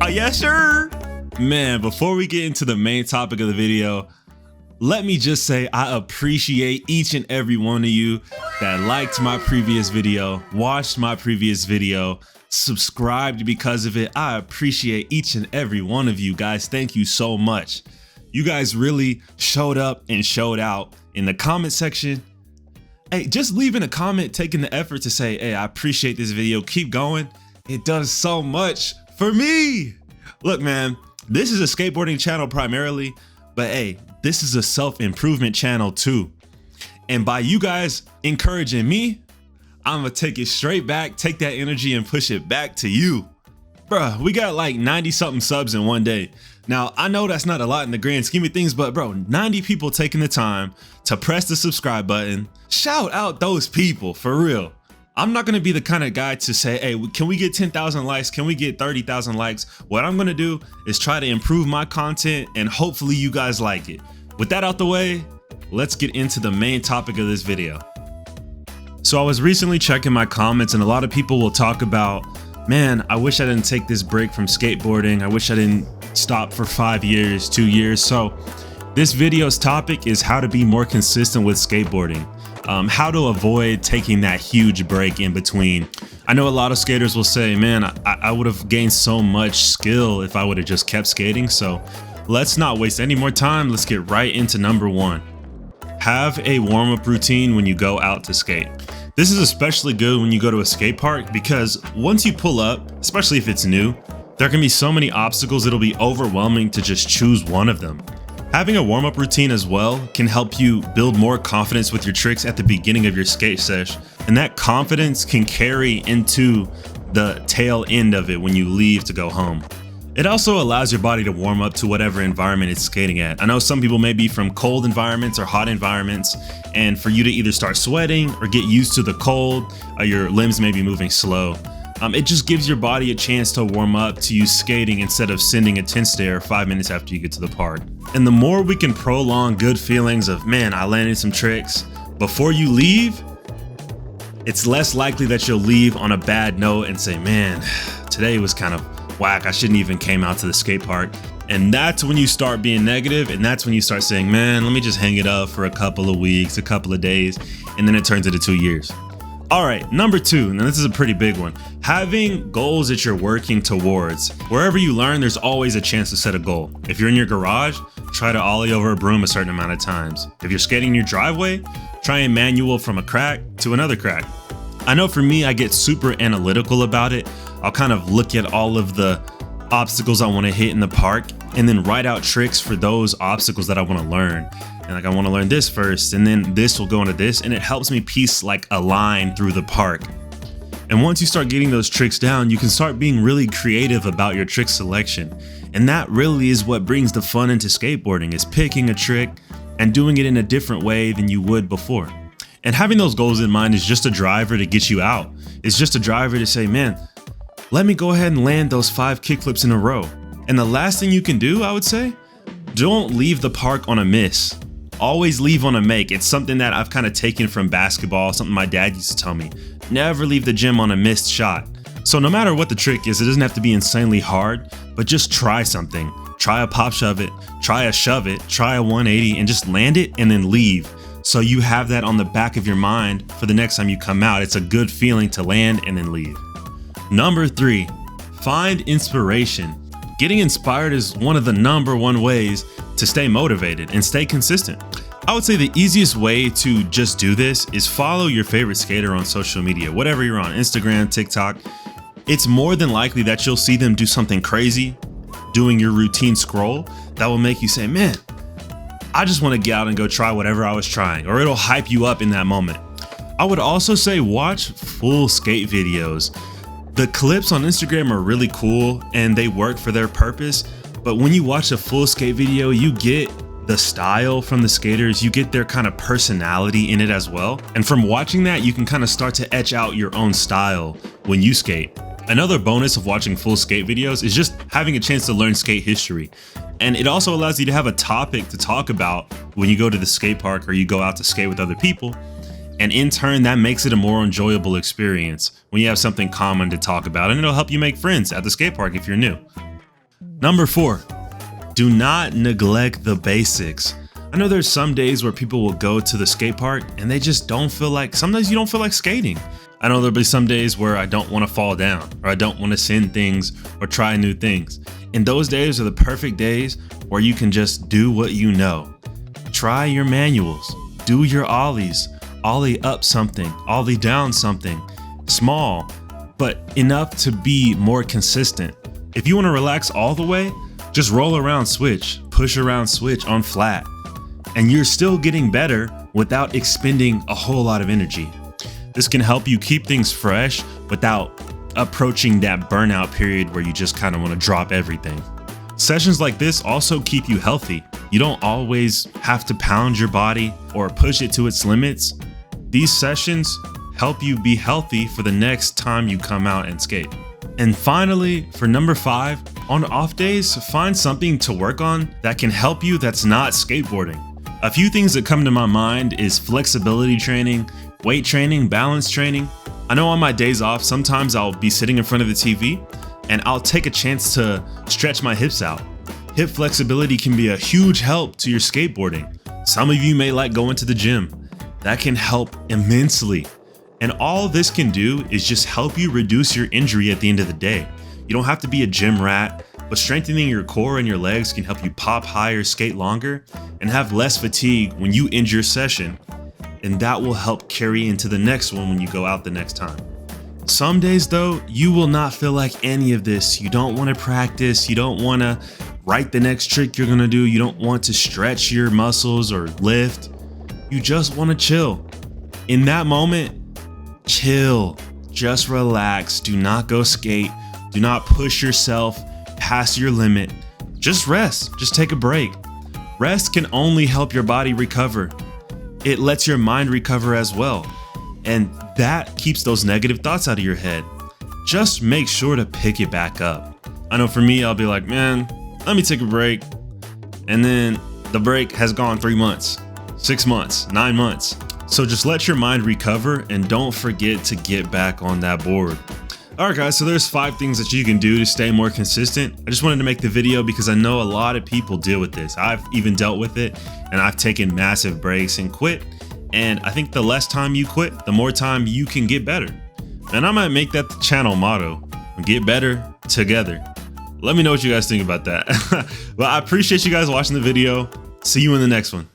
Yes, sir. Man, before we get into the main topic of the video, let me just say I appreciate each and every one of you that liked my previous video, watched my previous video, subscribed because of it. I appreciate each and every one of you guys. Thank you so much. You guys really showed up and showed out in the comment section. Hey, just leaving a comment, taking the effort to say, hey, I appreciate this video, keep going. It does so much for me. Look, man, this is a skateboarding channel primarily, but hey, this is a self-improvement channel too. And by you guys encouraging me, I'm gonna take it straight back, take that energy and push it back to you. Bruh, we got like 90 something subs in one day. Now, I know that's not a lot in the grand scheme of things, but bro, 90 people taking the time to press the subscribe button. Shout out those people, for real. I'm not gonna be the kind of guy to say, hey, can we get 10,000 likes? Can we get 30,000 likes? What I'm gonna do is try to improve my content and hopefully you guys like it. With that out the way, let's get into the main topic of this video. So I was recently checking my comments and a lot of people will talk about, man, I wish I didn't take this break from skateboarding. I wish I didn't stop for 5 years, 2 years. So this video's topic is how to be more consistent with skateboarding. How to avoid taking that huge break in between. I know a lot of skaters will say, man, I would have gained so much skill if I would have just kept skating. So let's not waste any more time. Let's get right into number one. Have a warm-up routine when you go out to skate. This is especially good when you go to a skate park because once you pull up, especially if it's new, there can be so many obstacles it'll be overwhelming to just choose one of them. Having a warm-up routine as well can help you build more confidence with your tricks at the beginning of your skate sesh, and that confidence can carry into the tail end of it when you leave to go home. It also allows your body to warm up to whatever environment it's skating at. I know some people may be from cold environments or hot environments, and for you to either start sweating or get used to the cold, your limbs may be moving slow. It just gives your body a chance to warm up to you skating instead of sending a 10 stare 5 minutes after you get to the park. And the more we can prolong good feelings of, man, I landed some tricks before you leave, it's less likely that you'll leave on a bad note and say, man, today was kind of whack. I shouldn't even came out to the skate park. And that's when you start being negative, and that's when you start saying, man, let me just hang it up for a couple of weeks, a couple of days, and then it turns into 2 years. All right, number two, and this is a pretty big one. Having goals that you're working towards. Wherever you learn, there's always a chance to set a goal. If you're in your garage, try to ollie over a broom a certain amount of times. If you're skating in your driveway, try and manual from a crack to another crack. I know for me, I get super analytical about it. I'll kind of look at all of the obstacles I want to hit in the park and then write out tricks for those obstacles that I want to learn. And like, I want to learn this first, and then this will go into this, and it helps me piece like a line through the park. And once you start getting those tricks down, you can start being really creative about your trick selection. And that really is what brings the fun into skateboarding, is picking a trick and doing it in a different way than you would before. And having those goals in mind is just a driver to get you out. It's just a driver to say, man, let me go ahead and land those 5 kickflips in a row. And the last thing you can do, I would say, don't leave the park on a miss. Always leave on a make. It's something that I've kind of taken from basketball, something my dad used to tell me. Never leave the gym on a missed shot. So no matter what the trick is, it doesn't have to be insanely hard, but just try something. Try a pop shove it, try a shove it, try a 180 and just land it and then leave. So you have that on the back of your mind for the next time you come out. It's a good feeling to land and then leave. Number 3, find inspiration. Getting inspired is one of the number one ways to stay motivated and stay consistent. I would say the easiest way to just do this is follow your favorite skater on social media, whatever you're on, Instagram, TikTok. It's more than likely that you'll see them do something crazy, doing your routine scroll, that will make you say, man, I just want to get out and go try whatever I was trying, or it'll hype you up in that moment. I would also say watch full skate videos. The clips on Instagram are really cool and they work for their purpose, but when you watch a full skate video, you get the style from the skaters, you get their kind of personality in it as well. And from watching that, you can kind of start to etch out your own style when you skate. Another bonus of watching full skate videos is just having a chance to learn skate history. And it also allows you to have a topic to talk about when you go to the skate park or you go out to skate with other people. And in turn, that makes it a more enjoyable experience when you have something common to talk about, and it'll help you make friends at the skate park if you're new. Number 4, do not neglect the basics. I know there's some days where people will go to the skate park and they just don't feel like, sometimes you don't feel like skating. I know there'll be some days where I don't want to fall down, or I don't want to send things or try new things. And those days are the perfect days where you can just do what you know. Try your manuals, do your ollies, ollie up something, ollie down something, small, but enough to be more consistent. If you want to relax all the way, just roll around switch, push around switch on flat, and you're still getting better without expending a whole lot of energy. This can help you keep things fresh without approaching that burnout period where you just kind of want to drop everything. Sessions like this also keep you healthy. You don't always have to pound your body or push it to its limits. These sessions help you be healthy for the next time you come out and skate. And finally, for number 5, on off days, find something to work on that can help you that's not skateboarding. A few things that come to my mind is flexibility training, weight training, balance training. I know on my days off, sometimes I'll be sitting in front of the TV and I'll take a chance to stretch my hips out. Hip flexibility can be a huge help to your skateboarding. Some of you may like going to the gym. That can help immensely. And all this can do is just help you reduce your injury at the end of the day. You don't have to be a gym rat, but strengthening your core and your legs can help you pop higher, skate longer, and have less fatigue when you end your session. And that will help carry into the next one when you go out the next time. Some days though, you will not feel like any of this. You don't want to practice. You don't want to write the next trick you're going to do. You don't want to stretch your muscles or lift. You just want to chill. In that moment, chill, just relax. Do not go skate. Do not push yourself past your limit. Just rest, just take a break. Rest can only help your body recover. It lets your mind recover as well. And that keeps those negative thoughts out of your head. Just make sure to pick it back up. I know for me, I'll be like, man, let me take a break. And then the break has gone 3 months, 6 months, 9 months. So just let your mind recover and don't forget to get back on that board. All right, guys, so there's 5 things that you can do to stay more consistent. I just wanted to make the video because I know a lot of people deal with this. I've even dealt with it, and I've taken massive breaks and quit. And I think the less time you quit, the more time you can get better. And I might make that the channel motto, get better together. Let me know what you guys think about that. Well, I appreciate you guys watching the video. See you in the next one.